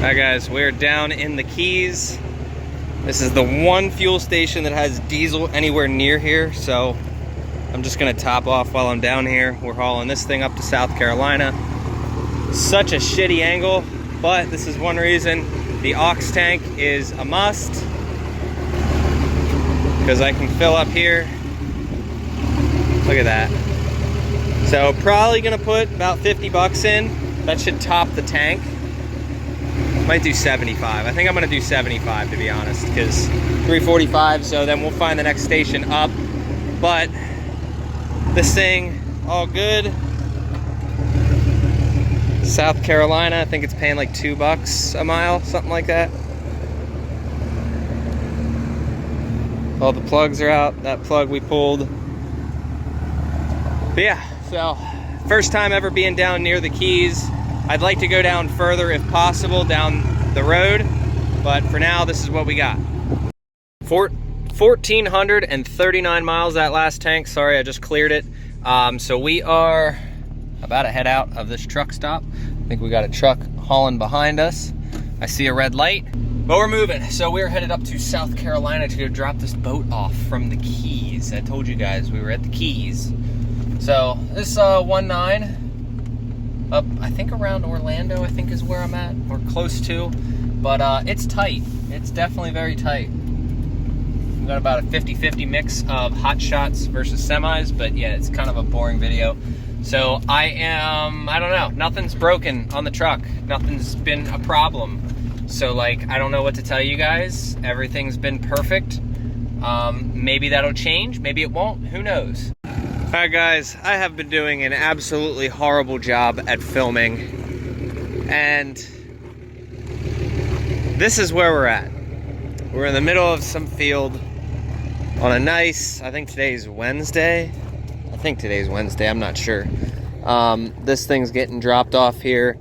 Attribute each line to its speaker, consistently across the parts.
Speaker 1: Hi guys, we're down in the Keys. This is the one fuel station that has diesel anywhere near here, so I'm just gonna top off while I'm down here. We're hauling this thing up to South Carolina. Such a shitty angle, but this is one reason. The aux tank is a must, because I can fill up here. Look at that. So probably gonna put about 50 bucks in. That should top the tank. Might do 75. I think I'm gonna do 75 to be honest, because 345, so then we'll find the next station up. But this thing, all good. South Carolina, I think it's paying like $2 a mile, something like that. All the plugs are out. That plug we pulled. But yeah, so first time ever being down near the Keys. I'd like to go down further if possible down the road, but for now this is what we got. 1,439 miles that last tank. Sorry, I just cleared it. So we are about to head out of this truck stop. I think we got a truck hauling behind us. I see a red light, but we're moving. So we're headed up to South Carolina to go drop this boat off from the Keys. I told you guys we were at the Keys. So this 19 up, I think around Orlando, I think is where I'm at, or close to. But it's tight. It's definitely very tight. We've got about a 50-50 mix of hot shots versus semis, but yeah, it's kind of a boring video. So I don't know, nothing's broken on the truck. Nothing's been a problem. So like, I don't know what to tell you guys. Everything's been perfect. Maybe that'll change, maybe it won't, who knows? Alright guys, I have been doing an absolutely horrible job at filming, and this is where we're at. We're in the middle of some field on a nice, I think today's Wednesday. I'm not sure. This thing's getting dropped off here.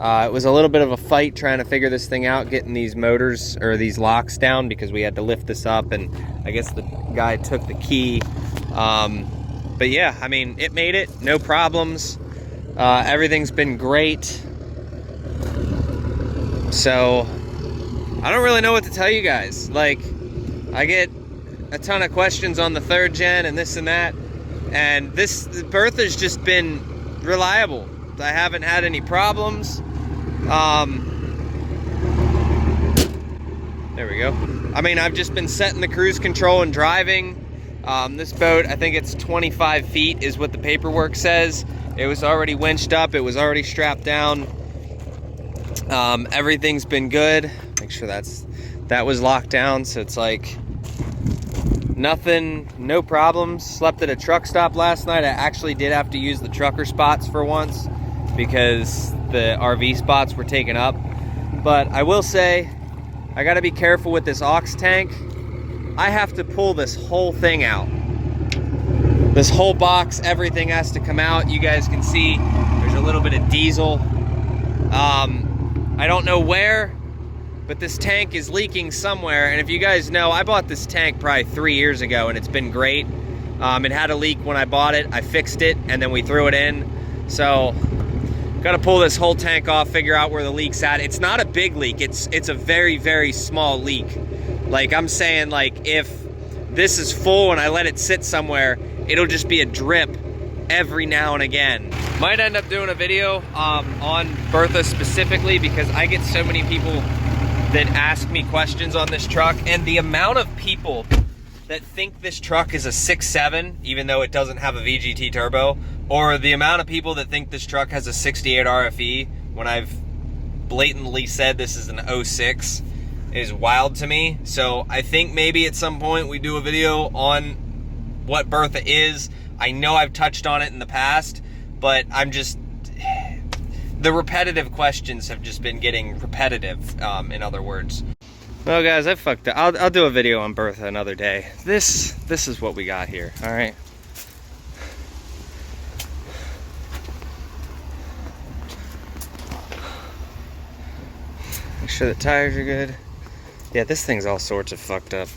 Speaker 1: It was a little bit of a fight trying to figure this thing out, getting these motors or these locks down, because we had to lift this up, and I guess the guy took the key. But yeah, I mean, it made it, no problems. Everything's been great. So, I don't really know what to tell you guys. Like, I get a ton of questions on the 3rd gen and this and that. And this, Bertha's just been reliable. I haven't had any problems. There we go. I mean, I've just been setting the cruise control and driving. This boat, I think it's 25 feet is what the paperwork says. It was already winched up. It was already strapped down. Everything's been good. Make sure that was locked down. So it's like nothing, no problems. Slept at a truck stop last night. I actually did have to use the trucker spots for once because the RV spots were taken up. But I will say, I gotta be careful with this aux tank. I have to pull this whole thing out. This whole box, everything has to come out. You guys can see there's a little bit of diesel. I don't know where, but this tank is leaking somewhere. And if you guys know, I bought this tank probably 3 years ago and it's been great. It had a leak when I bought it. I fixed it and then we threw it in. So, gotta pull this whole tank off, figure out where the leak's at. It's not a big leak. It's a very, very small leak. Like, I'm saying, like, if this is full and I let it sit somewhere, it'll just be a drip every now and again. Might end up doing a video on Bertha specifically, because I get so many people that ask me questions on this truck, and the amount of people that think this truck is a 6.7, even though it doesn't have a VGT turbo, or the amount of people that think this truck has a 68 RFE, when I've blatantly said this is an 06, is wild to me. So I think maybe at some point we do a video on what Bertha is. I know I've touched on it in the past, but the repetitive questions have just been getting repetitive, in other words. Well guys, I fucked up. I'll do a video on Bertha another day. This is what we got here, all right? Make sure the tires are good. Yeah, this thing's all sorts of fucked up.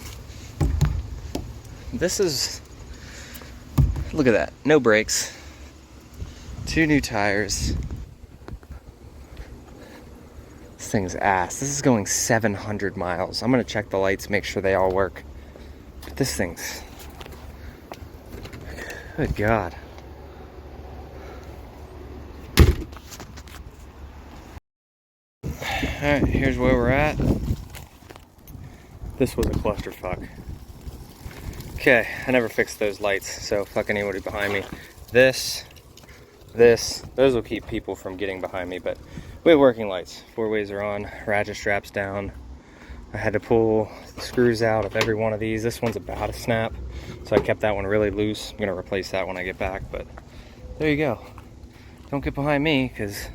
Speaker 1: This is, look at that, no brakes. 2 new tires. This thing's ass. This is going 700 miles. I'm gonna check the lights, make sure they all work. But this thing's... Good God. Alright, here's where we're at. This was a clusterfuck. Okay, I never fixed those lights, so fuck anybody behind me. Those will keep people from getting behind me, but we have working lights. 4-ways are on, ratchet straps down. I had to pull the screws out of every one of these. This one's about to snap, so I kept that one really loose. I'm gonna replace that when I get back, but there you go. Don't get behind me, because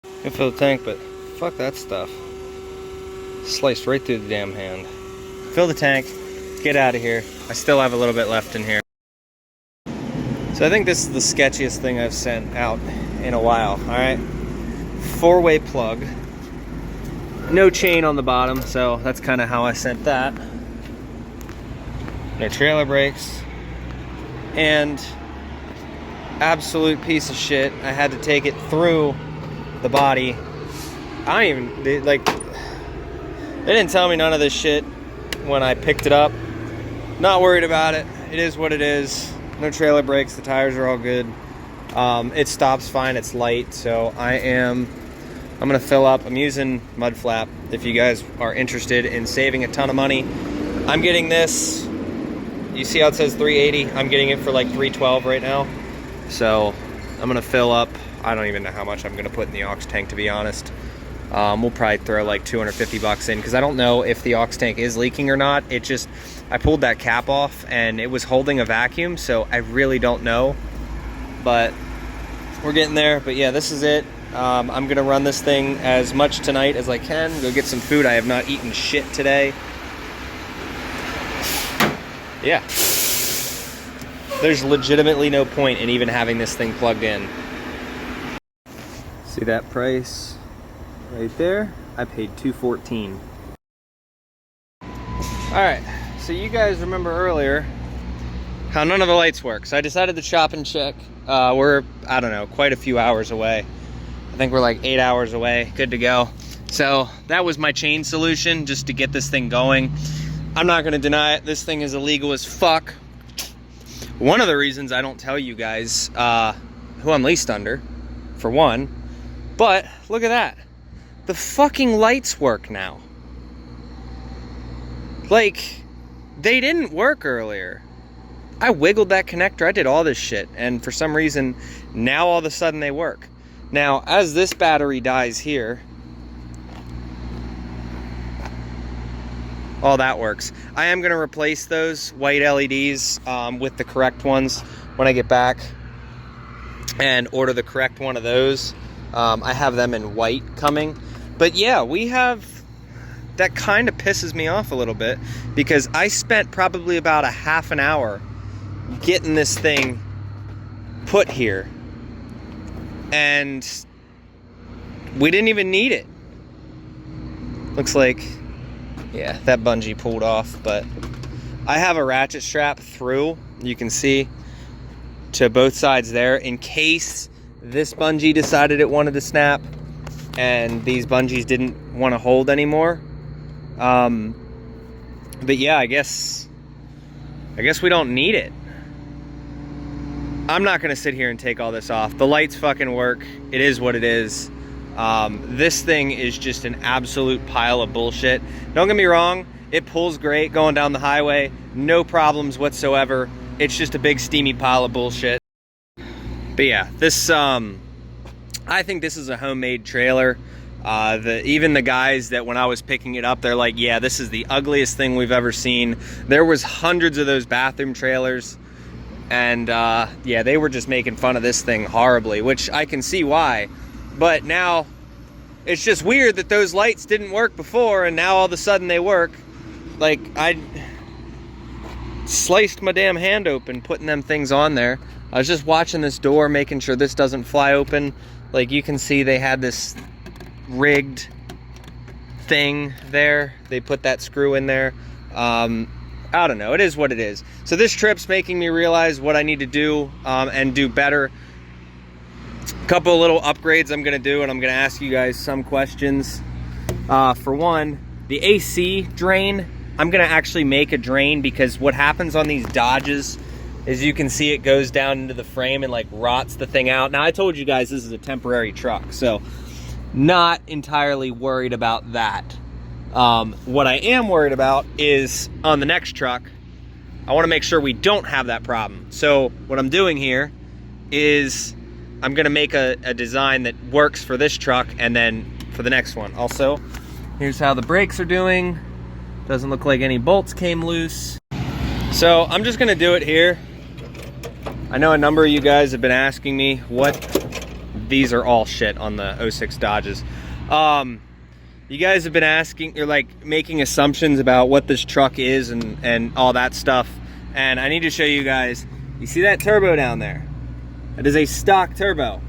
Speaker 1: I fill the tank, but fuck that stuff. Sliced right through the damn hand. Fill the tank, get out of here. I still have a little bit left in here. So I think this is the sketchiest thing I've sent out in a while, all right? 4-way plug. No chain on the bottom, so that's kind of how I sent that. No trailer brakes. And absolute piece of shit, I had to take it through the body. They didn't tell me none of this shit when I picked it up. Not worried about it. It is what it is. No trailer brakes. The tires are all good. It stops fine. It's light. So I'm gonna fill up. I'm using mud flap. If you guys are interested in saving a ton of money, I'm getting this. You see how it says 380? I'm getting it for like 312 right now. So I'm gonna fill up. I don't even know how much I'm gonna put in the aux tank, to be honest. We'll probably throw like 250 bucks in, because I don't know if the aux tank is leaking or not. I pulled that cap off and it was holding a vacuum, so I really don't know, but we're getting there. But yeah, this is it. I'm gonna run this thing as much tonight as I can, go get some food. I have not eaten shit today. Yeah, there's legitimately no point in even having this thing plugged in. See that price right there? I paid $214. Alright, so you guys remember earlier how none of the lights work. So I decided to shop and check. We're, I don't know, quite a few hours away. I think we're like 8 hours away, good to go. So that was my chain solution, just to get this thing going. I'm not gonna deny it, this thing is illegal as fuck. One of the reasons I don't tell you guys who I'm leased under, for one, but look at that. The fucking lights work now. Like, they didn't work earlier. I wiggled that connector, I did all this shit, and for some reason, now all of a sudden they work. Now, as this battery dies here, all that works. I am gonna replace those white LEDs with the correct ones when I get back, and order the correct one of those. I have them in white coming. But yeah, that kind of pisses me off a little bit, because I spent probably about a half an hour getting this thing put here, and we didn't even need it. Looks like, yeah, that bungee pulled off, but I have a ratchet strap through, you can see, to both sides there, in case this bungee decided it wanted to snap and these bungees didn't want to hold anymore. But yeah, I guess we don't need it. I'm not gonna sit here and take all this off. The lights fucking work. It is what it is. This thing is just an absolute pile of bullshit. Don't get me wrong, it pulls great going down the highway, no problems whatsoever. It's just a big steamy pile of bullshit. But yeah, this I think this is a homemade trailer. Even the guys that when I was picking it up, they're like, yeah, this is the ugliest thing we've ever seen. There was hundreds of those bathroom trailers, and yeah, they were just making fun of this thing horribly, which I can see why. But now it's just weird that those lights didn't work before and now all of a sudden they work. Like, I sliced my damn hand open putting them things on there. I was just watching this door, making sure this doesn't fly open. Like, you can see they had this rigged thing there. They put that screw in there. I don't know, it is what it is. So this trip's making me realize what I need to do and do better. Couple of little upgrades I'm gonna do, and I'm gonna ask you guys some questions. For one, the AC drain, I'm gonna actually make a drain, because what happens on these Dodges is you can see it goes down into the frame and like rots the thing out. Now I told you guys this is a temporary truck, so not entirely worried about that. What I am worried about is on the next truck, I wanna make sure we don't have that problem. So what I'm doing here is I'm gonna make a design that works for this truck and then for the next one. Also, here's how the brakes are doing. Doesn't look like any bolts came loose. So I'm just gonna do it here. I know a number of you guys have been asking me what, these are all shit on the 06 Dodges. You guys have been asking, or like making assumptions about what this truck is and all that stuff. And I need to show you guys, you see that turbo down there? It is a stock turbo.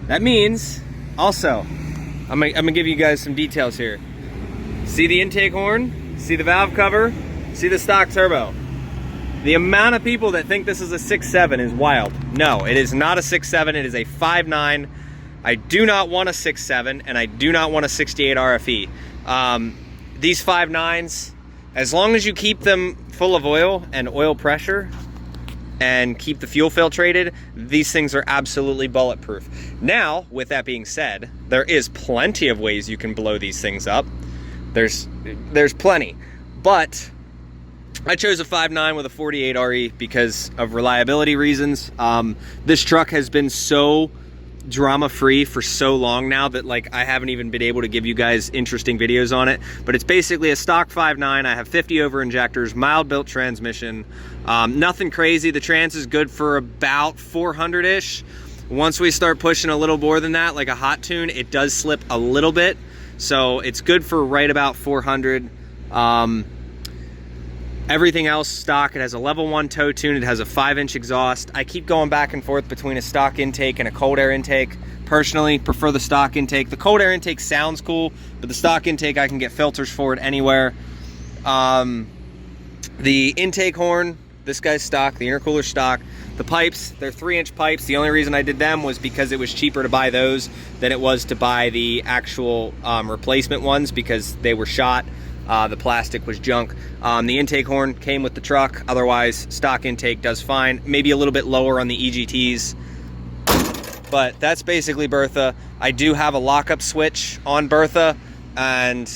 Speaker 1: That means, also, I'm gonna give you guys some details here. See the intake horn? See the valve cover? See the stock turbo? The amount of people that think this is a 6.7 is wild. No, it is not a 6.7, it is a 5.9. I do not want a 6.7, and I do not want a 68 RFE. These 5.9s, as long as you keep them full of oil and oil pressure, and keep the fuel filtrated, these things are absolutely bulletproof. Now, with that being said, there is plenty of ways you can blow these things up. There's plenty, but I chose a 5.9 with a 48 RE because of reliability reasons. This truck has been so drama-free for so long now that like I haven't even been able to give you guys interesting videos on it, but it's basically a stock 5.9. I have 50 over injectors, mild built transmission, nothing crazy. The trans is good for about 400-ish. Once we start pushing a little more than that, like a hot tune, it does slip a little bit, so it's good for right about 400. Everything else stock. It has a level 1 tow tune. It has a 5-inch exhaust. I keep going back and forth between a stock intake and a cold air intake. Personally, prefer the stock intake. The cold air intake sounds cool, but the stock intake, I can get filters for it anywhere. The intake horn, this guy's stock, the intercooler stock. The pipes, they're 3-inch pipes. The only reason I did them was because it was cheaper to buy those than it was to buy the actual replacement ones, because they were shot. The plastic was junk. The intake horn came with the truck. Otherwise, stock intake does fine. Maybe a little bit lower on the EGTs. But that's basically Bertha. I do have a lockup switch on Bertha and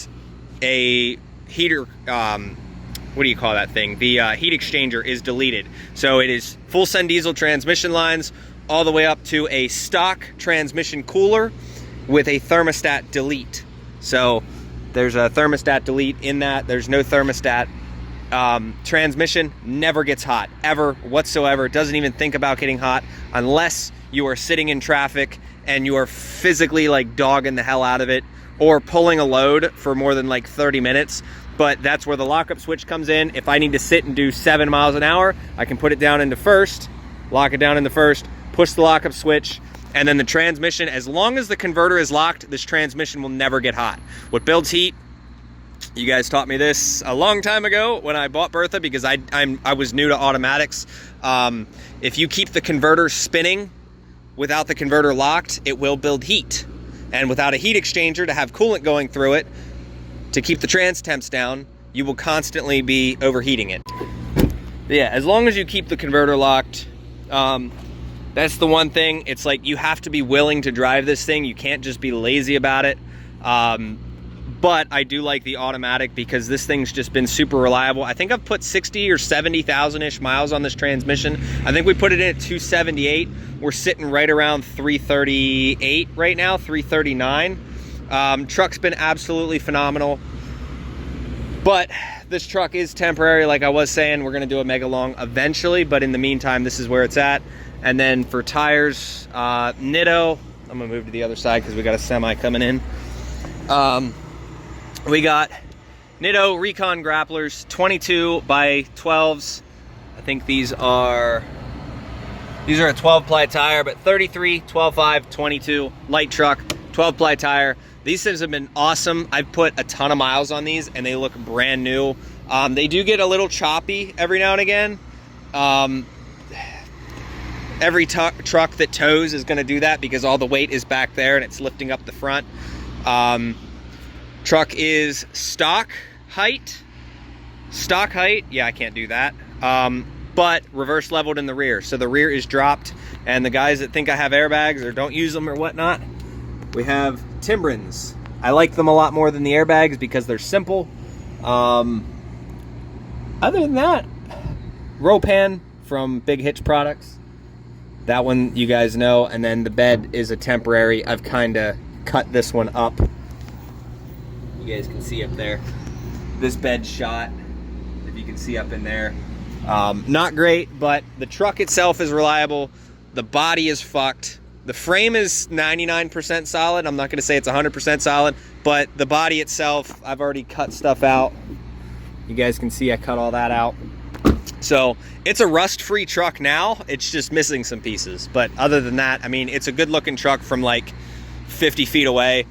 Speaker 1: a heater, what do you call that thing? The heat exchanger is deleted. So it is full send diesel transmission lines all the way up to a stock transmission cooler with a thermostat delete. So there's a thermostat delete in that. There's no thermostat. Transmission never gets hot, ever, whatsoever. It doesn't even think about getting hot unless you are sitting in traffic and you are physically like dogging the hell out of it or pulling a load for more than like 30 minutes. But that's where the lockup switch comes in. If I need to sit and do 7 miles an hour, I can put it down into first, lock it down into first, push the lockup switch, and then the transmission, as long as the converter is locked, this transmission will never get hot. What builds heat, you guys taught me this a long time ago when I bought Bertha, because I was new to automatics. If you keep the converter spinning without the converter locked, it will build heat. And without a heat exchanger to have coolant going through it to keep the trans temps down, you will constantly be overheating it. But yeah, as long as you keep the converter locked, that's the one thing. It's like you have to be willing to drive this thing. You can't just be lazy about it. But I do like the automatic because this thing's just been super reliable. I think I've put 60 or 70,000-ish miles on this transmission. I think we put it in at 278. We're sitting right around 338 right now, 339. Truck's been absolutely phenomenal. But this truck is temporary, like I was saying. We're gonna do a mega long eventually, but in the meantime, this is where it's at. And then for tires, Nitto, I'm gonna move to the other side because we got a semi coming in. We got Nitto Recon grapplers, 22 by 12s. I think these are a 12 ply tire, but 33, 12.5, 22, light truck, 12 ply tire. These things have been awesome. I've put a ton of miles on these and they look brand new. They do get a little choppy every now and again. Every truck that tows is gonna do that because all the weight is back there and it's lifting up the front. Truck is stock height. Yeah, I can't do that. But reverse leveled in the rear. So the rear is dropped, and the guys that think I have airbags or don't use them or whatnot, we have Timbrins. I like them a lot more than the airbags because they're simple. Other than that, Ropan from Big Hitch Products. That one you guys know. And then the bed is a temporary. I've kind of cut this one up. You guys can see up there. This bed shot, if you can see up in there. Not great, but the truck itself is reliable. The body is fucked. The frame is 99% solid. I'm not going to say it's 100% solid, but the body itself, I've already cut stuff out. You guys can see I cut all that out. So it's a rust-free truck now. It's just missing some pieces. But other than that, I mean, it's a good-looking truck from like 50 feet away.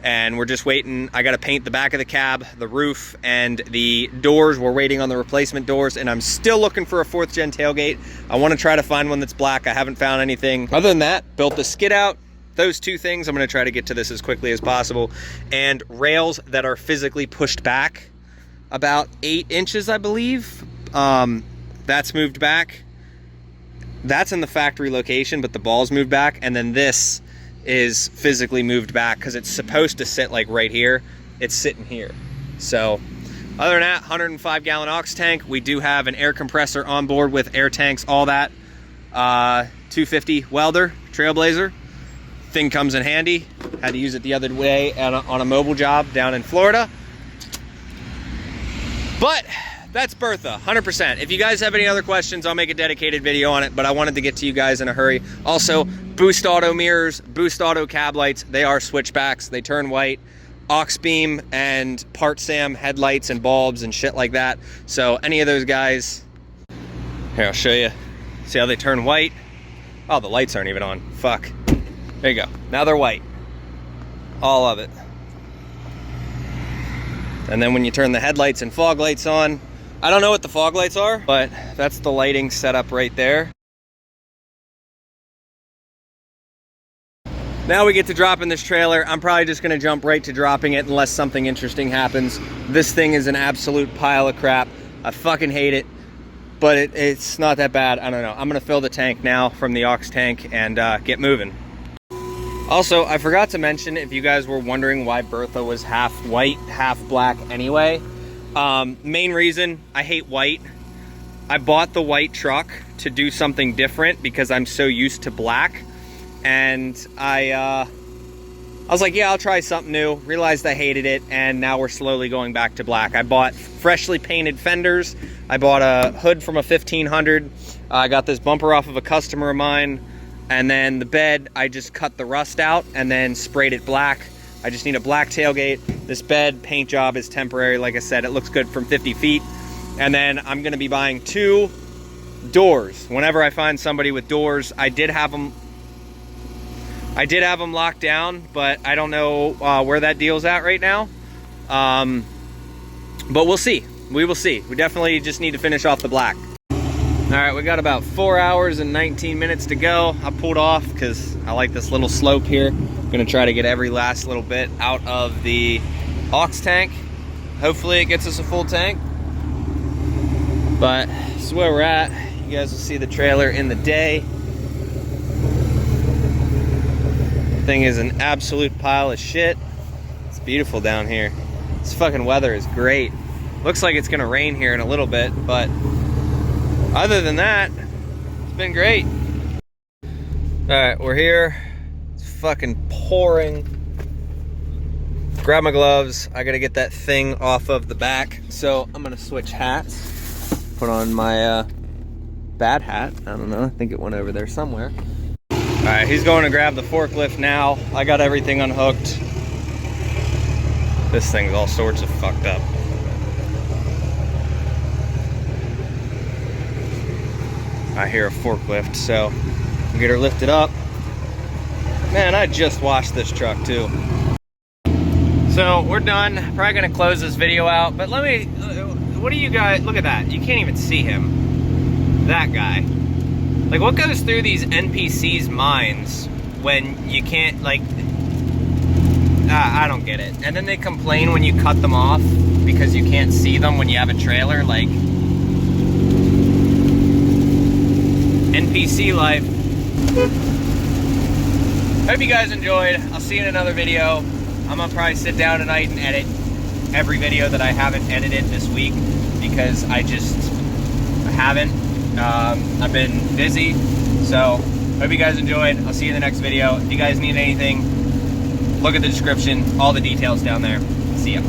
Speaker 1: And we're just waiting. I got to paint the back of the cab, the roof, and the doors. We're waiting on the replacement doors, and I'm still looking for a 4th gen tailgate. I want to try to find one that's black. I haven't found anything. Other than that, built the skid out. Those two things, I'm going to try to get to this as quickly as possible. And rails that are physically pushed back about 8 inches, I believe. That's moved back. That's in the factory location, but the ball's moved back. And then this is physically moved back because it's supposed to sit like right here. It's sitting here. So other than that, 105 gallon aux tank. We do have an air compressor on board with air tanks, all that. 250 welder, Trailblazer. Thing comes in handy. Had to use it the other day on a mobile job down in Florida. But that's Bertha, 100%. If you guys have any other questions, I'll make a dedicated video on it, but I wanted to get to you guys in a hurry. Also, Boost Auto mirrors, Boost Auto cab lights, they are switchbacks. They turn white. Aux beam and Part Sam headlights and bulbs and shit like that. So any of those guys, here, I'll show you. See how they turn white? Oh, the lights aren't even on. Fuck. There you go. Now they're white. All of it. And then when you turn the headlights and fog lights on, I don't know what the fog lights are, but that's the lighting setup right there. Now we get to drop in this trailer. I'm probably just gonna jump right to dropping it unless something interesting happens. This thing is an absolute pile of crap. I fucking hate it, but it's not that bad. I don't know. I'm gonna fill the tank now from the aux tank and get moving. Also, I forgot to mention, if you guys were wondering why Bertha was half white, half black anyway, main reason, I hate white. I bought the white truck to do something different because I'm so used to black. And I was like, yeah, I'll try something new. Realized I hated it, and now we're slowly going back to black. I bought freshly painted fenders. I bought a hood from a 1500. I got this bumper off of a customer of mine. And then the bed, I just cut the rust out and then sprayed it black. I just need a black tailgate. This bed paint job is temporary. Like I said, it looks good from 50 feet. And then I'm gonna be buying 2 doors. Whenever I find somebody with doors, I did have them locked down, but I don't know where that deal's at right now. But we'll see. We will see. We definitely just need to finish off the black. All right, we got about 4 hours and 19 minutes to go. I pulled off because I like this little slope here. I'm gonna try to get every last little bit out of the aux tank. Hopefully it gets us a full tank. But this is where we're at. You guys will see the trailer in the day. Thing is an absolute pile of shit. It's beautiful down here. This fucking weather is great. Looks like it's gonna rain here in a little bit, but other than that, it's been great. All right, we're here. It's fucking pouring. Grab my gloves. I gotta get that thing off of the back. So I'm gonna switch hats. Put on my bad hat. I don't know, I think it went over there somewhere. All right, he's going to grab the forklift now. I got everything unhooked. This thing's all sorts of fucked up. I hear a forklift, so we'll get her lifted up. Man, I just washed this truck too. So we're done. Probably gonna close this video out, but let me, what do you guys, look at that. You can't even see him. That guy. Like, what goes through these NPCs' minds when you can't, like, I don't get it. And then they complain when you cut them off because you can't see them when you have a trailer. Like, NPC life. Hope you guys enjoyed. I'll see you in another video. I'm gonna probably sit down tonight and edit every video that I haven't edited this week because I haven't. I've been busy. So, hope you guys enjoyed. I'll see you in the next video. If you guys need anything, look at the description. All the details down there. See ya.